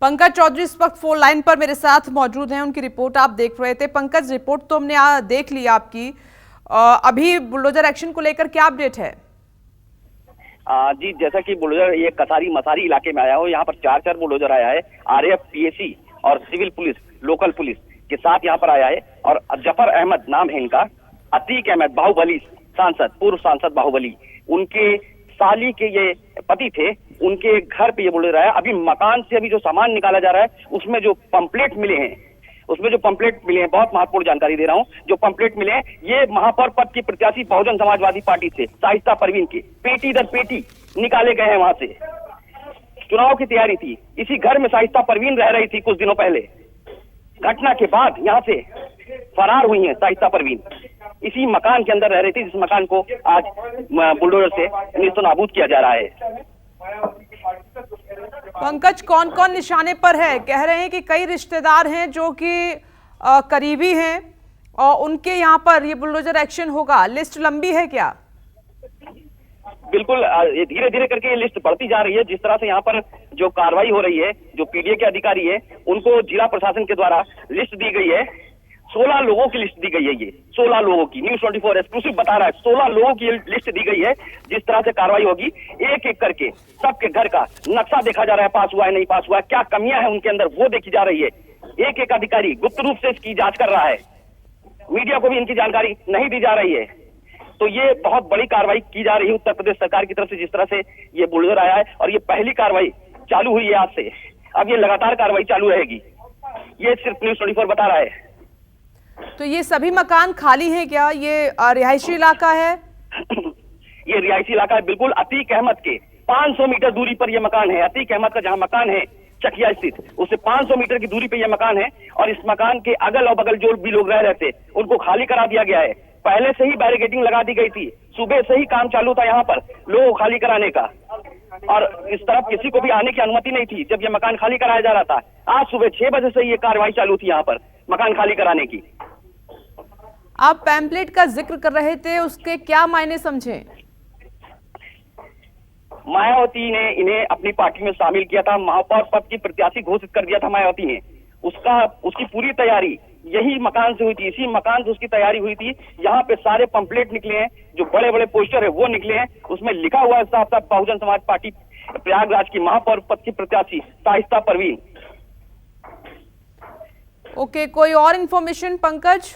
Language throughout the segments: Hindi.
पंकज चौधरी इस वक्त फोन लाइन पर मेरे साथ मौजूद हैं। उनकी रिपोर्ट आप देख रहे थे। पंकज, रिपोर्ट तो हमने देख ली आपकी। अभी बुलडोजर एक्शन को लेकर क्या अपडेट है? जी, जैसा कि बुलडोजर ये कसारी मसारी इलाके में आया हो, यहाँ पर चार बुलडोजर आया है। आरएएफ, पीएसी और सिविल पुलिस, लोकल पुलिस के साथ यहाँ पर आया है। और जफर अहमद नाम है इनका, अतीक अहमद, बाहुबली सांसद, पूर्व सांसद बाहुबली, उनके साली के ये पति थे। उनके घर पे ये बुलडोजर आया। अभी मकान से अभी जो सामान निकाला जा रहा है, उसमें जो पंपलेट मिले हैं, बहुत महत्वपूर्ण जानकारी दे रहा हूँ। जो पंपलेट मिले हैं, ये महापौर पद की प्रत्याशी बहुजन समाजवादी पार्टी से शाइस्ता परवीन के पेटी दर पेटी निकाले गए हैं। वहां से चुनाव की तैयारी थी। इसी घर में शाइस्ता परवीन रह रही थी कुछ दिनों पहले। घटना के बाद यहाँ से फरार हुई है शाइस्ता परवीन। इसी मकान के अंदर रह रही थी, जिस मकान को आज बुलडोजर से नेस्तनाबूद किया जा रहा है। पंकज, कौन कौन निशाने पर है? कह रहे हैं कि कई रिश्तेदार हैं जो कि करीबी हैं और उनके यहाँ पर ये बुलडोजर एक्शन होगा। लिस्ट लंबी है क्या? बिल्कुल, धीरे धीरे करके ये लिस्ट बढ़ती जा रही है। जिस तरह से यहाँ पर जो कार्रवाई हो रही है, जो पीडीए के अधिकारी है, उनको जिला प्रशासन के द्वारा लिस्ट दी गई है। 16 लोगों की लिस्ट दी गई है। ये 16 लोगों की, न्यूज़ 24 एक्सक्लूसिव बता रहा है, 16 लोगों की लिस्ट दी गई है। जिस तरह से कार्रवाई होगी, एक एक करके सबके घर का नक्शा देखा जा रहा है, पास हुआ है नहीं पास हुआ है, क्या कमियां हैं उनके अंदर वो देखी जा रही है। एक एक अधिकारी गुप्त रूप से इसकी जांच कर रहा है। मीडिया को भी इनकी जानकारी नहीं दी जा रही है। तो ये बहुत बड़ी कार्रवाई की जा रही है उत्तर प्रदेश सरकार की तरफ से। जिस तरह से ये बुलडोजर आया है और ये पहली कार्रवाई चालू हुई है आज से, अब ये लगातार कार्रवाई चालू रहेगी। ये सिर्फ न्यूज़ 24 बता रहा है। तो ये सभी मकान खाली हैं क्या? ये रिहायशी इलाका है? ये रिहायशी इलाका है, बिल्कुल। अतीक अहमद के 500 मीटर दूरी पर ये मकान है। अतीक अहमद का जहां मकान है चकिया स्थित, उससे 500 मीटर की दूरी पे ये मकान है। और इस मकान के अगल और बगल जो भी लोग रह रहे थे, उनको खाली करा दिया गया है। पहले से ही बैरिकेडिंग लगा दी गई थी। सुबह से ही काम चालू था यहाँ पर लोगों को खाली कराने का। और इस तरफ किसी को भी आने की अनुमति नहीं थी जब ये मकान खाली कराया जा रहा था। आज सुबह 6 बजे से ये कार्रवाई चालू थी यहाँ पर मकान खाली कराने की। आप पैम्पलेट का जिक्र कर रहे थे, उसके क्या मायने समझे? मायावती ने इन्हें अपनी पार्टी में शामिल किया था। महापौर पद की प्रत्याशी घोषित कर दिया था मायावती ने। उसकी पूरी तैयारी यही मकान से हुई थी। इसी मकान से उसकी तैयारी हुई थी। यहाँ पे सारे पंपलेट निकले हैं, जो बड़े बड़े पोस्टर है वो निकले हैं। उसमें लिखा हुआ है साफ साफ, बहुजन समाज पार्टी प्रयागराज की महापौर पद की प्रत्याशी शाइस्ता परवीन। ओके, कोई और इन्फॉर्मेशन पंकज?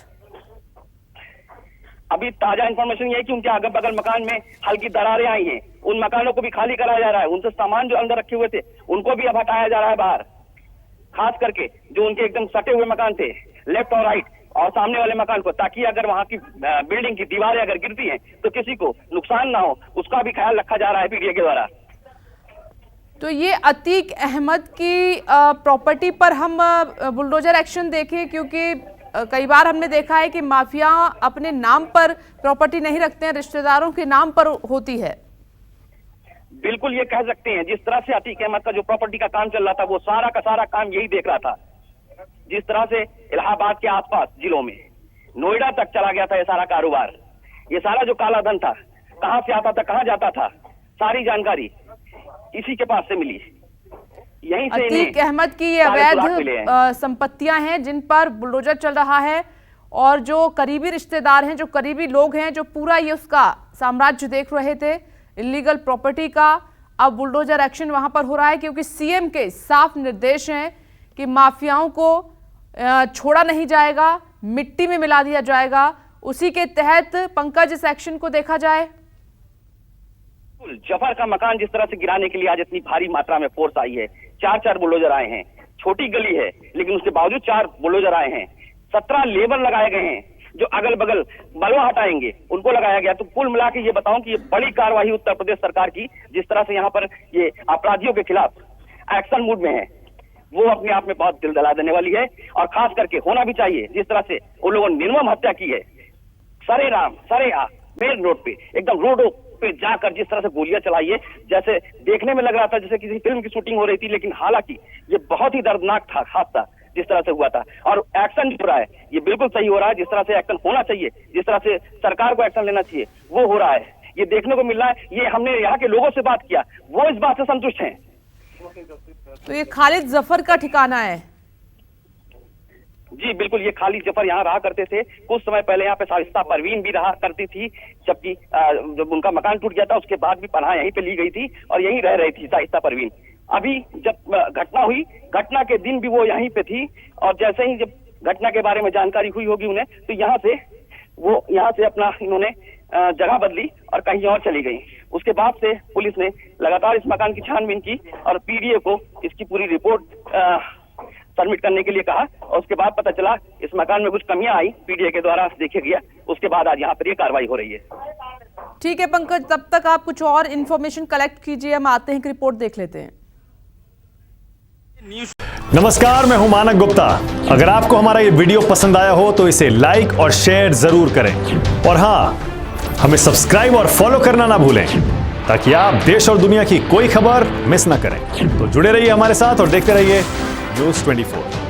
अभी ताजा इंफॉर्मेशन ये है कि उनके अगल बगल मकान में हल्की दरारें आई हैं। उन मकानों को भी खाली कराया जा रहा है। उनसे सामान जो अंदर रखे हुए थे उनको भी अब हटाया जा रहा है बाहर। खास करके जो उनके एकदम सटे हुए मकान थे, लेफ्ट और राइट और सामने वाले मकान को, ताकि अगर वहां की बिल्डिंग की दीवारें अगर गिरती हैं तो किसी को नुकसान ना हो, उसका भी ख्याल रखा जा रहा है पीडीए के द्वारा। तो ये अतीक अहमद की प्रॉपर्टी पर हम बुलडोजर एक्शन देखें, क्योंकि कई बार हमने देखा है कि माफिया अपने नाम पर प्रॉपर्टी नहीं रखते हैं, रिश्तेदारों के नाम पर होती है। बिल्कुल ये कह सकते हैं। जिस तरह से अतीक अहमद का जो प्रॉपर्टी का काम चल रहा था, वो सारा का सारा काम यही देख रहा था। जिस तरह से इलाहाबाद के आसपास जिलों में, नोएडा तक चला गया था ये सारा कारोबार। ये सारा जो काला धन था, कहां से आता था, कहां जाता था, सारी जानकारी इसी के पास से मिली। यहीं से अतीक अहमद की ये अवैध संपत्तियां हैं जिन पर बुलडोजर चल रहा है, और जो करीबी रिश्तेदार हैं, जो करीबी लोग हैं, जो पूरा ये उसका साम्राज्य देख रहे थे इलीगल प्रॉपर्टी का, अब बुलडोजर एक्शन वहां पर हो रहा है। क्योंकि सीएम के साफ निर्देश हैं कि माफियाओं को छोड़ा नहीं जाएगा, मिट्टी में मिला दिया जाएगा। उसी के तहत पंकज इस एक्शन को देखा जाए। जफर का मकान जिस तरह से गिराने के लिए आज इतनी भारी मात्रा में फोर्स आई है, चार बुलडोजर आए हैं। छोटी गली है लेकिन उसके बावजूद 4 बुलडोजर आए हैं। 17 लेबर लगाए गए हैं जो अगल बगल बलवा हटाएंगे, उनको लगाया गया। तो कुल मिला के ये बताऊं कि ये बड़ी कार्रवाई उत्तर प्रदेश सरकार की, जिस तरह से यहाँ पर ये अपराधियों के खिलाफ एक्शन मूड में है, वो अपने आप में बहुत दिल दहला देने वाली है। और खास करके होना भी चाहिए। जिस तरह से उन लोगों ने निर्मम हत्या की है, सरेआम मेन रोड पे, एकदम रोडों पे जाकर जिस तरह से गोलियां चलाई है, जैसे देखने में लग रहा था जैसे किसी फिल्म की शूटिंग हो रही थी। लेकिन हालांकि ये बहुत ही दर्दनाक था हादसा जिस तरह से हुआ था। और एक्शन जो हो रहा है ये बिल्कुल सही हो रहा है। जिस तरह से एक्शन होना चाहिए, जिस तरह से सरकार को एक्शन लेना चाहिए, वो हो रहा है। ये देखने को मिल रहा है। ये हमने यहाँ के लोगों से बात किया, वो इस बात से संतुष्ट हैं। तो ये खालिद जफर का ठिकाना है। जी बिल्कुल, ये खालिद जफर यहाँ रहा करते थे। कुछ समय पहले यहाँ पे शाइस्ता परवीन भी रहा करती थी, जबकि जब उनका मकान टूट गया था उसके बाद भी पनाह यहीं पे ली गई थी और यहीं रह रही थी शाइस्ता परवीन। अभी जब घटना हुई, घटना के दिन भी वो यहीं पे थी और जैसे ही जब घटना के बारे में जानकारी हुई होगी उन्हें, तो यहाँ से अपना इन्होंने जगह बदली और कहीं और चली गई। उसके बाद से पुलिस ने लगातार इस मकान की छानबीन की और पीडीए को इसकी पूरी रिपोर्ट सबमिट करने के लिए कहा और उसके बाद पता चला इस मकान में कुछ कमियां आई, पीडीए के द्वारा देखा गया। उसके बाद आज यहाँ पर ये कार्रवाई हो रही है। ठीक है पंकज, तब तक आप कुछ और इन्फॉर्मेशन कलेक्ट कीजिए, हम आते हैं कि रिपोर्ट देख लेते हैं। नमस्कार, मैं हूं मानक गुप्ता। अगर आपको हमारा ये वीडियो पसंद आया हो तो इसे लाइक और शेयर जरूर करें और हाँ, हमें सब्सक्राइब और फॉलो करना ना भूलें ताकि आप देश और दुनिया की कोई खबर मिस ना करें। तो जुड़े रहिए हमारे साथ और देखते रहिए News 24।